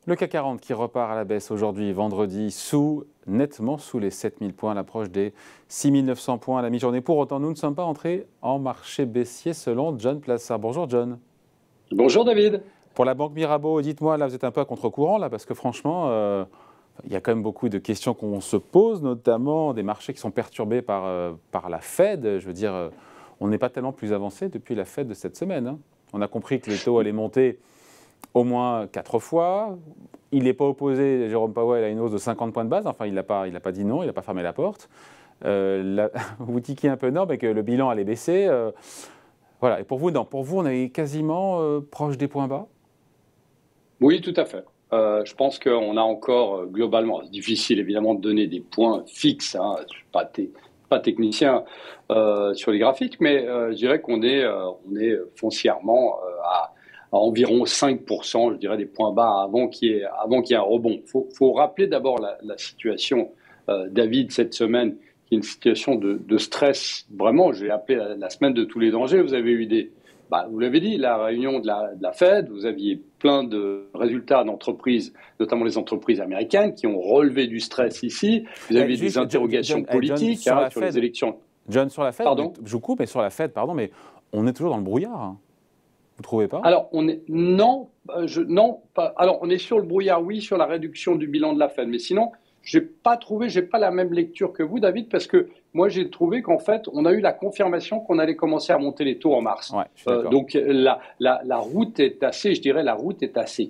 Le CAC 40 qui repart à la baisse aujourd'hui, vendredi, nettement sous les 7000 points, à l'approche des 6900 points à la mi-journée. Pour autant, nous ne sommes pas entrés en marché baissier selon John Plassard. Bonjour John. Bonjour David. Pour la Banque Mirabeau, dites-moi, là vous êtes un peu à contre-courant, là, parce que franchement, il y a quand même beaucoup de questions qu'on se pose, notamment des marchés qui sont perturbés par la Fed. Je veux dire, on n'est pas tellement plus avancé depuis la Fed de cette semaine, hein. On a compris que les taux allaient monter au moins 4 fois. Il n'est pas opposé, Jérôme Powell, à une hausse de 50 points de base. Enfin, il n'a pas dit non, il n'a pas fermé la porte. Vous tiquez un peu non, mais que le bilan allait baisser. Voilà. Et pour vous, non. Pour vous, on est quasiment proche des points bas. Oui, tout à fait. Je pense qu'on a encore, globalement, c'est difficile évidemment de donner des points fixes, hein. Je ne suis pas technicien sur les graphiques, mais je dirais qu'on est foncièrement à environ 5%, je dirais, des points bas avant qu'il y ait un rebond. Faut rappeler d'abord la situation, David, cette semaine, qui est une situation de stress. Vraiment, je l'ai appelé la semaine de tous les dangers. Vous avez eu vous l'avez dit, la réunion de la Fed, vous aviez plein de résultats d'entreprises, notamment les entreprises américaines, qui ont relevé du stress ici. Vous avez des interrogations politiques John, sur les élections. John, sur la Fed, pardon, je vous coupe, mais sur la Fed, pardon, mais on est toujours dans le brouillard, hein. Vous ne trouvez pas? Alors, on est alors on est sur le brouillard, oui, sur la réduction du bilan de la Fed, mais sinon, j'ai pas la même lecture que vous, David, parce que moi j'ai trouvé qu'en fait, on a eu la confirmation qu'on allait commencer à monter les taux en mars. Ouais, donc la route est assez, je dirais,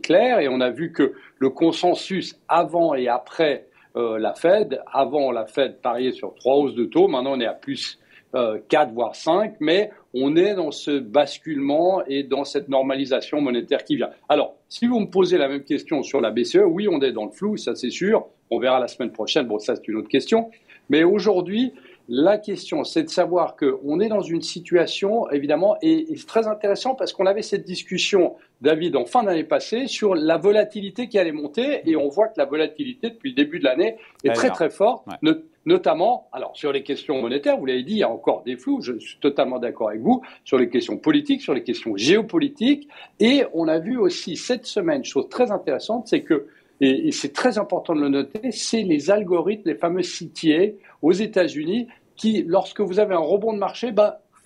claire, et on a vu que le consensus avant et après la Fed, avant la Fed pariait sur 3 hausses de taux, maintenant on est à plus 4 voire 5, mais on est dans ce basculement et dans cette normalisation monétaire qui vient. Alors, si vous me posez la même question sur la BCE, oui, on est dans le flou, ça c'est sûr. On verra la semaine prochaine. Bon, ça c'est une autre question. Mais aujourd'hui, la question, c'est de savoir qu'on est dans une situation, évidemment, et c'est très intéressant parce qu'on avait cette discussion, David, en fin d'année passée, sur la volatilité qui allait monter. Et on voit que la volatilité, depuis le début de l'année, est très, très forte. Ouais. Notamment, alors sur les questions monétaires, vous l'avez dit, il y a encore des flous, je suis totalement d'accord avec vous, sur les questions politiques, sur les questions géopolitiques. Et on a vu aussi cette semaine, chose très intéressante, c'est que, et c'est très important de le noter, c'est les algorithmes, les fameux CTA aux États-Unis qui, lorsque vous avez un rebond de marché,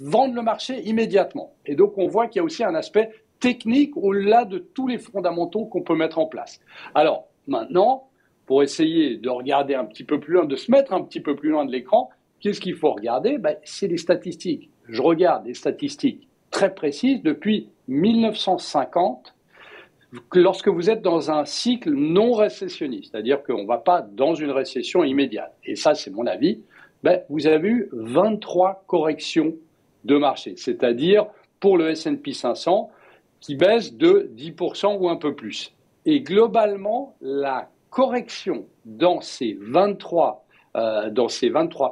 vendent le marché immédiatement. Et donc on voit qu'il y a aussi un aspect technique au-delà de tous les fondamentaux qu'on peut mettre en place. Alors maintenant, pour essayer de regarder un petit peu plus loin, de se mettre un petit peu plus loin de l'écran, qu'est-ce qu'il faut regarder? C'est les statistiques. Je regarde des statistiques très précises depuis 1950, lorsque vous êtes dans un cycle non récessionniste, c'est-à-dire qu'on ne va pas dans une récession immédiate. Et ça, c'est mon avis. Vous avez eu 23 corrections de marché, c'est-à-dire pour le S&P 500 qui baisse de 10% ou un peu plus. Et globalement, la correction dans ces 23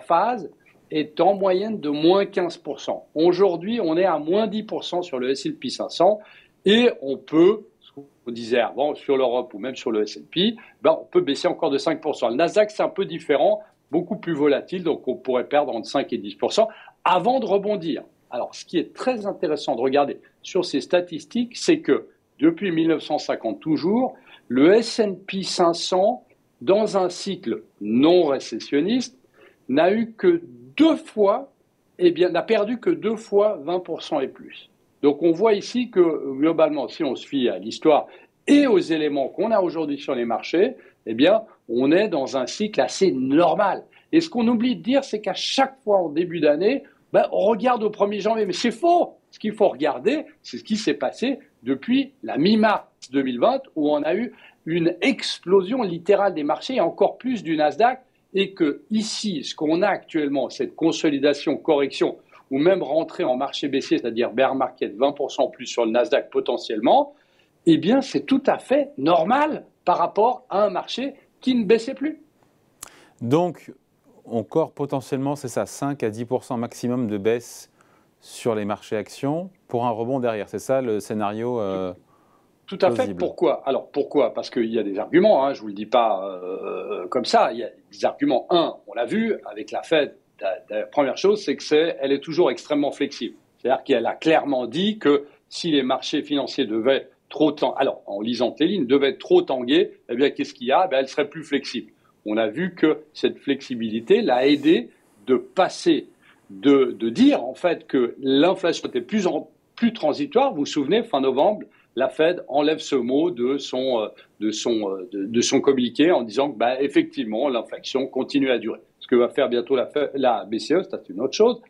phases est en moyenne de moins 15%. Aujourd'hui, on est à moins 10% sur le S&P 500 et on peut, ce qu'on disait avant, sur l'Europe ou même sur le S&P, on peut baisser encore de 5%. Le Nasdaq, c'est un peu différent, beaucoup plus volatile, donc on pourrait perdre entre 5 et 10% avant de rebondir. Alors, ce qui est très intéressant de regarder sur ces statistiques, c'est que depuis 1950 toujours, le S&P 500, dans un cycle non récessionniste, n'a eu que 2 fois, n'a perdu que 2 fois 20% et plus. Donc on voit ici que globalement, si on se fie à l'histoire et aux éléments qu'on a aujourd'hui sur les marchés, on est dans un cycle assez normal. Et ce qu'on oublie de dire, c'est qu'à chaque fois en début d'année, on regarde au 1er janvier. Mais c'est faux. Ce qu'il faut regarder, c'est ce qui s'est passé depuis la mi-mars 2020, où on a eu une explosion littérale des marchés et encore plus du Nasdaq. Et que ici, ce qu'on a actuellement, cette consolidation, correction, ou même rentrée en marché baissier, c'est-à-dire bear market, 20% plus sur le Nasdaq potentiellement, c'est tout à fait normal par rapport à un marché qui ne baissait plus. Donc, encore potentiellement, c'est ça, 5 à 10% maximum de baisse sur les marchés actions pour un rebond derrière. C'est ça le scénario Tout à fait. Pourquoi? Alors pourquoi? Parce qu'il y a des arguments, je ne vous le dis pas comme ça. Il y a des arguments. On l'a vu avec la Fed. La première chose, c'est qu'elle est toujours extrêmement flexible. C'est-à-dire qu'elle a clairement dit que si les marchés financiers devaient trop alors en lisant les lignes, devait être trop tanguée, eh bien qu'est-ce qu'il y a? Elle serait plus flexible. On a vu que cette flexibilité l'a aidé de passer, de dire en fait que l'inflation était plus transitoire. Vous vous souvenez, fin novembre, la Fed enlève ce mot de son communiqué en disant que effectivement l'inflation continue à durer. Ce que va faire bientôt la BCE, c'est une autre chose.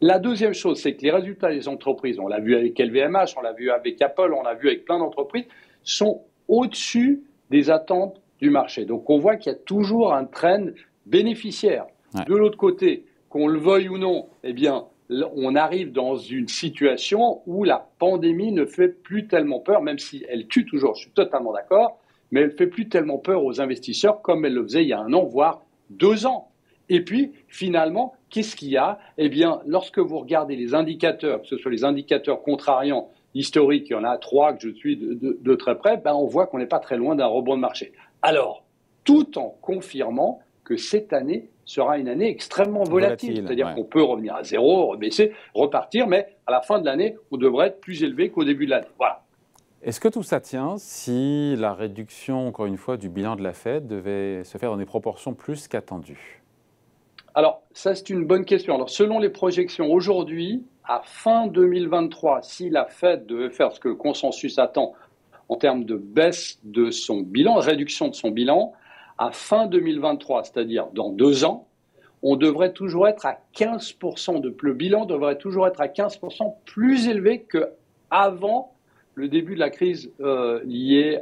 La deuxième chose, c'est que les résultats des entreprises, on l'a vu avec LVMH, on l'a vu avec Apple, on l'a vu avec plein d'entreprises, sont au-dessus des attentes du marché. Donc on voit qu'il y a toujours un trend bénéficiaire. Ouais. De l'autre côté, qu'on le veuille ou non, eh bien, on arrive dans une situation où la pandémie ne fait plus tellement peur, même si elle tue toujours, je suis totalement d'accord, mais elle ne fait plus tellement peur aux investisseurs comme elle le faisait il y a 1 an, voire 2 ans. Et puis, finalement, qu'est-ce qu'il y a? Eh bien, lorsque vous regardez les indicateurs, que ce soit les indicateurs contrariants, historiques, il y en a 3 que je suis de très près, on voit qu'on n'est pas très loin d'un rebond de marché. Alors, tout en confirmant que cette année sera une année extrêmement volatile. C'est-à-dire qu'on peut revenir à zéro, rebaisser, repartir, mais à la fin de l'année, on devrait être plus élevé qu'au début de l'année. Voilà. Est-ce que tout ça tient si la réduction, encore une fois, du bilan de la Fed devait se faire dans des proportions plus qu'attendues? Alors, ça, c'est une bonne question. Alors, selon les projections, aujourd'hui, à fin 2023, si la Fed devait faire ce que le consensus attend en termes de baisse de son bilan, réduction de son bilan, à fin 2023, c'est-à-dire dans 2 ans, on devrait toujours être à 15%, le bilan devrait toujours être à 15% plus élevé qu'avant le début de la crise liée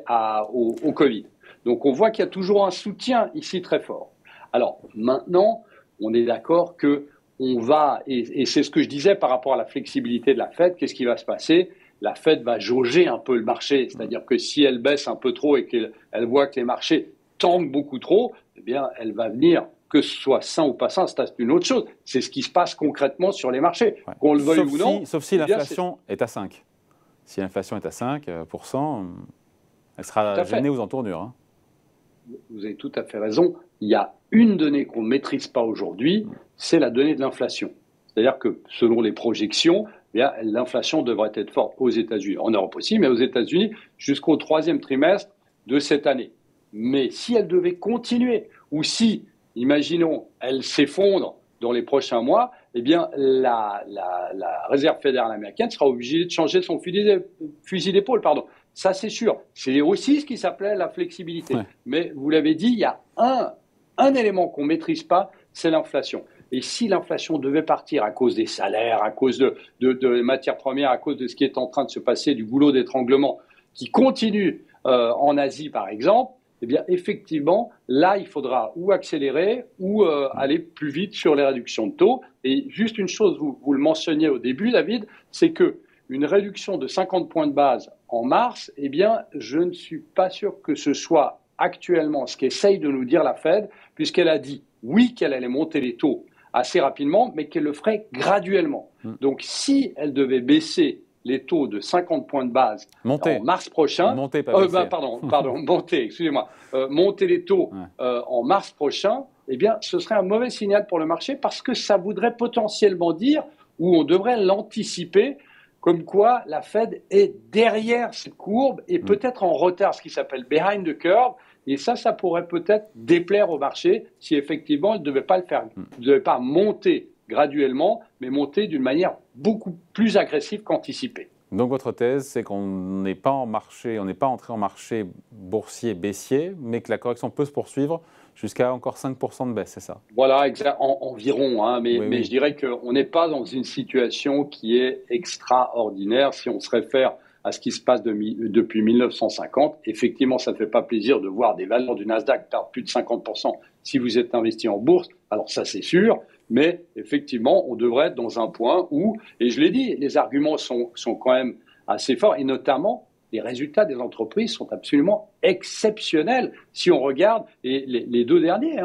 au Covid. Donc on voit qu'il y a toujours un soutien ici très fort. Alors maintenant, on est d'accord que on va, et c'est ce que je disais par rapport à la flexibilité de la Fed, qu'est-ce qui va se passer? La Fed va jauger un peu le marché, c'est-à-dire que si elle baisse un peu trop et qu'elle voit que les marchés tanguent beaucoup trop, eh bien, elle va venir, que ce soit sain ou pas sain, c'est une autre chose. C'est ce qui se passe concrètement sur les marchés, qu'on le veuille ou non. Sauf si l'inflation est à 5. Si l'inflation est à 5%, elle sera gênée aux entournures. Hein. Vous avez tout à fait raison. Il y a une donnée qu'on ne maîtrise pas aujourd'hui, c'est la donnée de l'inflation. C'est-à-dire que selon les projections, eh bien, l'inflation devrait être forte aux États-Unis, en Europe aussi, mais aux États-Unis jusqu'au 3e trimestre de cette année. Mais si elle devait continuer, ou si, imaginons, elle s'effondre dans les prochains mois, eh bien, la Réserve fédérale américaine sera obligée de changer son fusil d'épaule. Ça, c'est sûr. C'est aussi ce qui s'appelait la flexibilité. Ouais. Mais vous l'avez dit, il y a un élément qu'on ne maîtrise pas, c'est l'inflation. Et si l'inflation devait partir à cause des salaires, à cause de matières premières, à cause de ce qui est en train de se passer, du goulot d'étranglement qui continue en Asie, par exemple, eh bien, effectivement, là, il faudra ou accélérer ou aller plus vite sur les réductions de taux. Et juste une chose, vous le mentionniez au début, David, c'est que une réduction de 50 points de base en mars, eh bien, je ne suis pas sûr que ce soit actuellement ce qu'essaye de nous dire la Fed, puisqu'elle a dit, oui, qu'elle allait monter les taux assez rapidement, mais qu'elle le ferait graduellement. Donc, si elle devait baisser les taux de 50 points de base en mars prochain, monter les taux en mars prochain, eh bien, ce serait un mauvais signal pour le marché parce que ça voudrait potentiellement dire, ou on devrait l'anticiper, comme quoi la Fed est derrière cette courbe et peut-être en retard, ce qui s'appelle behind the curve. Et ça pourrait peut-être déplaire au marché si effectivement elle ne devait pas le faire, ne devait pas monter graduellement, mais monter d'une manière beaucoup plus agressive qu'anticipée. Donc votre thèse, c'est qu'on n'est pas en marché, on n'est pas entré en marché boursier baissier, mais que la correction peut se poursuivre jusqu'à encore 5% de baisse, c'est ça? Voilà, environ, hein, mais je dirais qu'on n'est pas dans une situation qui est extraordinaire si on se réfère à ce qui se passe depuis 1950. Effectivement, ça ne fait pas plaisir de voir des valeurs du Nasdaq perdre plus de 50% si vous êtes investi en bourse. Alors ça, c'est sûr, mais effectivement, on devrait être dans un point où, et je l'ai dit, les arguments sont quand même assez forts, et notamment, les résultats des entreprises sont absolument exceptionnels. Si on regarde les 2 derniers,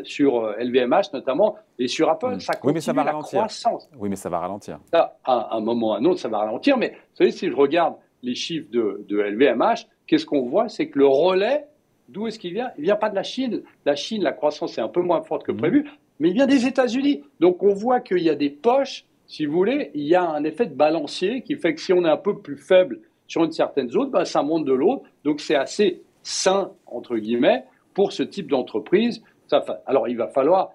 sur LVMH notamment, et sur Apple, ça continue la croissance. Oui, mais ça va ralentir. À un moment ou à un autre, ça va ralentir. Mais vous savez, si je regarde les chiffres de LVMH, qu'est-ce qu'on voit? C'est que le relais, d'où est-ce qu'il vient? Il ne vient pas de la Chine. La Chine, la croissance est un peu moins forte que prévu, mais il vient des États-Unis. Donc on voit qu'il y a des poches, si vous voulez, il y a un effet de balancier qui fait que si on est un peu plus faible sur une certaine zone, ben, ça monte de l'autre. Donc c'est assez sain, entre guillemets, pour ce type d'entreprise. Alors il va falloir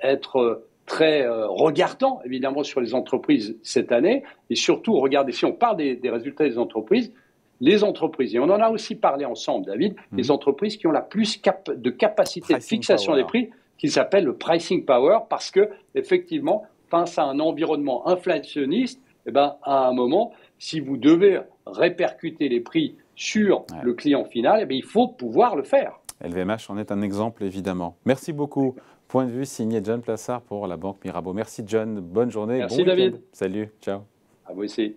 être très regardant, évidemment, sur les entreprises cette année. Et surtout, regardez, si on parle des résultats des entreprises, et on en a aussi parlé ensemble, David, les entreprises qui ont la plus de capacité de fixation des prix, qui s'appelle le pricing power, parce que effectivement, face à un environnement inflationniste, eh ben, à un moment, si vous devez répercuter les prix sur le client final, eh bien, il faut pouvoir le faire. LVMH en est un exemple, évidemment. Merci beaucoup. Point de vue signé John Plassard pour la Banque Mirabeau. Merci John, bonne journée. Merci bon David. Salut, ciao. À vous aussi.